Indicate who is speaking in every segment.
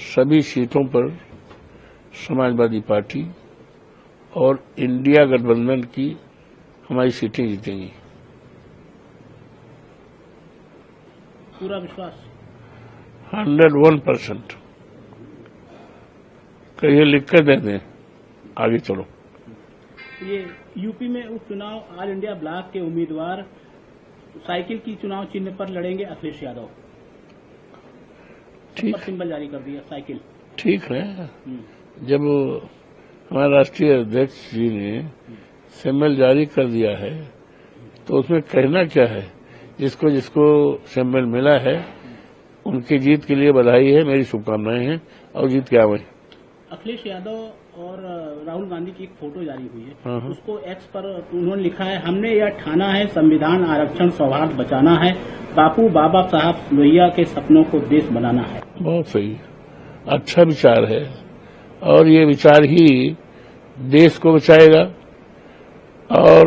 Speaker 1: सभी सीटों पर समाजवादी पार्टी और इंडिया गठबंधन की हमारी सीटें जीतेंगी।
Speaker 2: पूरा विश्वास
Speaker 1: 101%। कहिए लिख कर दे दें, आगे चलो।
Speaker 2: ये यूपी में उपचुनाव ऑल इंडिया ब्लॉक के उम्मीदवार साइकिल की चुनाव चिन्ह पर लड़ेंगे अखिलेश यादव।
Speaker 1: ठीक,
Speaker 2: सिंबल जारी कर दिया साइकिल।
Speaker 1: ठीक है। जब हमारे राष्ट्रीय अध्यक्ष जी ने सिंबल जारी कर दिया है तो उसमें कहना क्या है। जिसको जिसको सिंबल मिला है उनकी जीत के लिए बधाई है, मेरी शुभकामनाएं हैं और जीत के आवे।
Speaker 2: अखिलेश यादव और राहुल गांधी की एक फोटो जारी हुई है, उसको एक्स पर उन्होंने लिखा है, हमने यह ठाना है संविधान आरक्षण सौहार्द बचाना है, बापू बाबा साहब लोहिया के सपनों को देश बनाना है।
Speaker 1: बहुत सही, अच्छा विचार है और ये विचार ही देश को बचाएगा और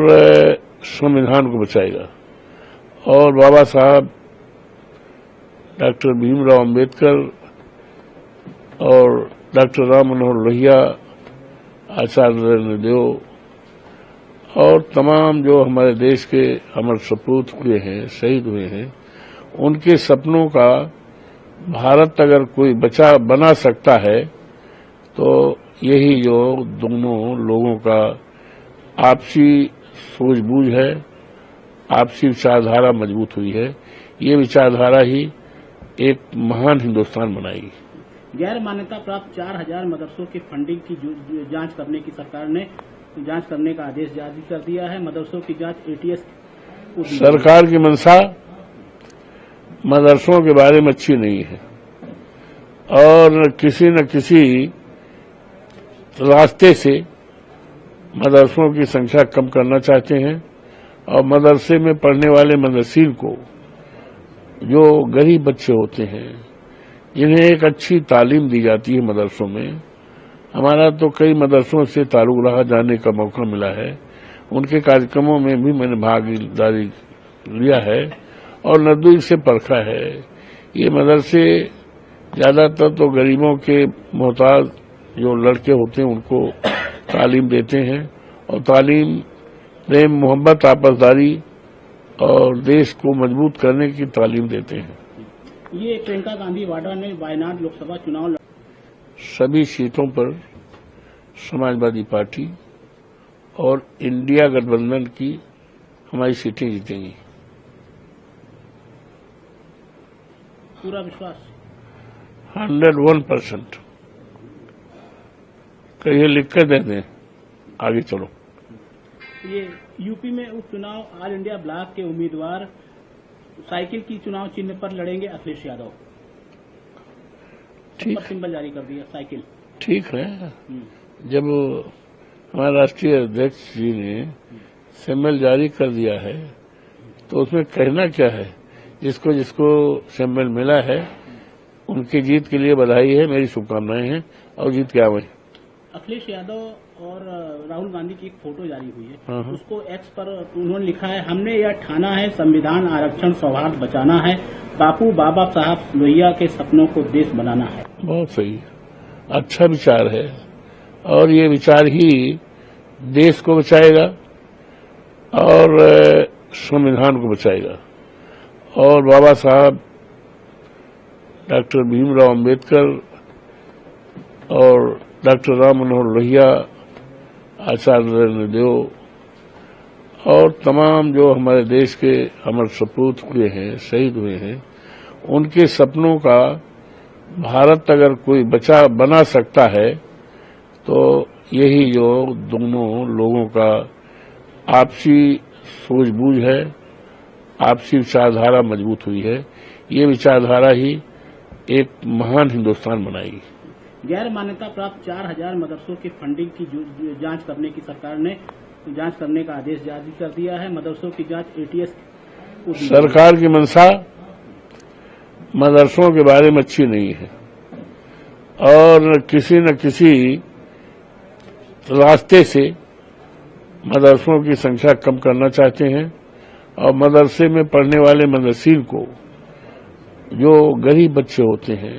Speaker 1: संविधान को बचाएगा। और बाबा साहब डॉक्टर भीमराव अंबेडकर और डॉक्टर राम मनोहर लोहिया, आचार्य नरेंद्र देव और तमाम जो हमारे देश के अमर सपूत हुए हैं, शहीद हुए हैं, उनके सपनों का भारत अगर कोई बना सकता है तो यही जो दोनों लोगों का आपसी सूझबूझ है, आपसी विचारधारा मजबूत हुई है। ये विचारधारा ही एक महान हिंदुस्तान बनाएगी।
Speaker 2: गैर मान्यता प्राप्त 4000 मदरसों की फंडिंग की जांच करने की सरकार ने जांच करने का आदेश जारी कर दिया है। मदरसों की जांच एटीएस को
Speaker 1: सरकार की मंशा मदरसों के बारे में अच्छी नहीं है और किसी न किसी रास्ते से मदरसों की संख्या कम करना चाहते हैं और मदरसे में पढ़ने वाले मदरसीन को, जो गरीब बच्चे होते हैं जिन्हें एक अच्छी तालीम दी जाती है मदरसों में, हमारा तो कई मदरसों से ताल्लुक रहा, जाने का मौका मिला है, उनके कार्यक्रमों में भी मैंने भागीदारी लिया है और नजदीक से परखा है। ये मदरसे ज्यादातर तो गरीबों के मोहताज जो लड़के होते हैं उनको तालीम देते हैं और तालीम, प्रेम, मोहब्बत, आपसदारी और देश को मजबूत करने की तालीम देते हैं।
Speaker 2: ये प्रियंका गांधी वाड्रा ने वायनाड लोकसभा चुनाव
Speaker 1: सभी सीटों पर समाजवादी पार्टी और इंडिया गठबंधन की हमारी सीटें जीतेंगी।
Speaker 2: पूरा विश्वास
Speaker 1: 101%। कहिए लिख कर दे दें, आगे चलो।
Speaker 2: ये यूपी में उपचुनाव ऑल इंडिया ब्लॉक के उम्मीदवार साइकिल की चुनाव चिन्ह पर लड़ेंगे अखिलेश यादव।
Speaker 1: ठीक,
Speaker 2: सिंबल जारी कर दिया साइकिल।
Speaker 1: ठीक है। जब हमारे राष्ट्रीय अध्यक्ष जी ने सिंबल जारी कर दिया है तो उसमें कहना क्या है। जिसको जिसको सिंबल मिला है उनकी जीत के लिए बधाई है, मेरी शुभकामनाएं हैं और जीत के आवे।
Speaker 2: अखिलेश यादव और राहुल गांधी की एक फोटो जारी हुई है, उसको एक्स पर उन्होंने लिखा है, हमने यह ठाना है संविधान आरक्षण सौहार्द बचाना है, बापू बाबा साहब लोहिया के सपनों को देश बनाना है। बहुत
Speaker 1: सही, अच्छा विचार है और ये विचार ही देश को बचाएगा और संविधान को बचाएगा। और बाबा साहब डॉक्टर भीमराव अंबेडकर और डॉक्टर राम मनोहर लोहिया, आचार्य नरेंद्र देव और तमाम जो हमारे देश के अमर सपूत हुए हैं, शहीद हुए हैं, उनके सपनों का भारत अगर कोई बना सकता है तो यही जो दोनों लोगों का आपसी सूझबूझ है, आपसी विचारधारा मजबूत हुई है। ये विचारधारा ही एक महान हिंदुस्तान बनाएगी।
Speaker 2: गैर मान्यता प्राप्त 4000 मदरसों की फंडिंग की जांच करने की सरकार ने जांच करने का आदेश जारी कर दिया है। मदरसों की जांच एटीएस को
Speaker 1: सरकार की मंशा मदरसों के बारे में अच्छी नहीं है और किसी न किसी रास्ते से मदरसों की संख्या कम करना चाहते हैं और मदरसे में पढ़ने वाले मदरसीन को, जो गरीब बच्चे होते हैं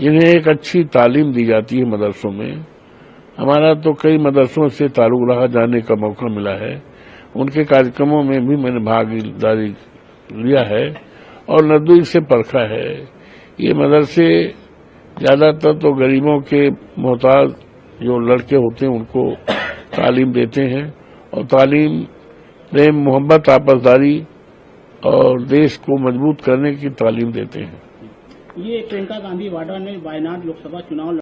Speaker 1: जिन्हें एक अच्छी तालीम दी जाती है मदरसों में। हमारा तो कई मदरसों से ताल्लुक रहा, जाने का मौका मिला है, उनके कार्यक्रमों में भी मैंने भागीदारी लिया है और नजदीक से परखा है। ये मदरसे ज्यादातर तो गरीबों के मोहताज जो लड़के होते हैं उनको तालीम देते हैं, और तालीम प्रेम मोहब्बत आपसदारी और देश को मजबूत करने की तालीम देते हैं।
Speaker 2: ये प्रियंका गांधी वाड्रा ने वायनाड लोकसभा चुनाव